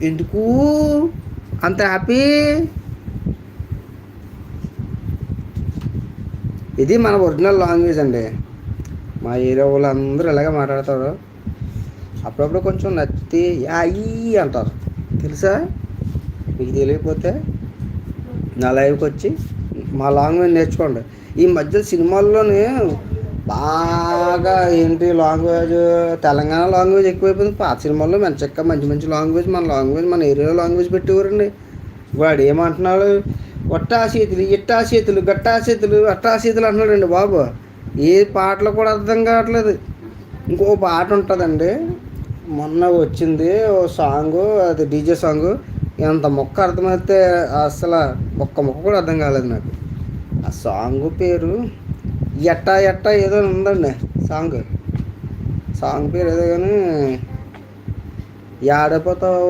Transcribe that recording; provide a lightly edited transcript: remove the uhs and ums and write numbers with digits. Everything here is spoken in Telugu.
ఎందుకు అంత హ్యాపీ? ఇది మన ఒరిజినల్ లాంగ్వేజ్ అండి. మా ఏరియా వాళ్ళు అందరూ ఇలాగే మాట్లాడతారు. అప్పుడప్పుడు కొంచెం నత్తి యాయి అంటారు, తెలుసా? మీకు తెలియకపోతే నా లైవ్కి వచ్చి మా లాంగ్వేజ్ నేర్చుకోండి. ఈ మధ్య సినిమాల్లోనే బాగా ఏంటి లాంగ్వేజ్, తెలంగాణ లాంగ్వేజ్ ఎక్కువైపోయింది. పాత సినిమాల్లో మంచి మంచి లాంగ్వేజ్, మన ఏరియాలో లాంగ్వేజ్ పెట్టేవారండి. వాడు ఏమంటున్నాడు, ఒట్టాసేతులు, ఇట్టాసేతులు, గట్టాసేతులు, అట్టాసేతులు అంటున్నాడండి బాబు. ఏ పాటలు కూడా అర్థం కావట్లేదు. ఇంకో పాట ఉంటుందండి, మొన్న వచ్చింది ఓ సాంగు, అది డీజే సాంగు. ఎంత మొక్క అర్థమైతే అసలు మొక్క కూడా అర్థం కాలేదు నాకు. ఆ సాంగ్ పేరు ఎట్టా ఎట్టా ఏదో ఉందండి. సాంగ్ పేరు ఏదో కానీ, ఏడైపోతావు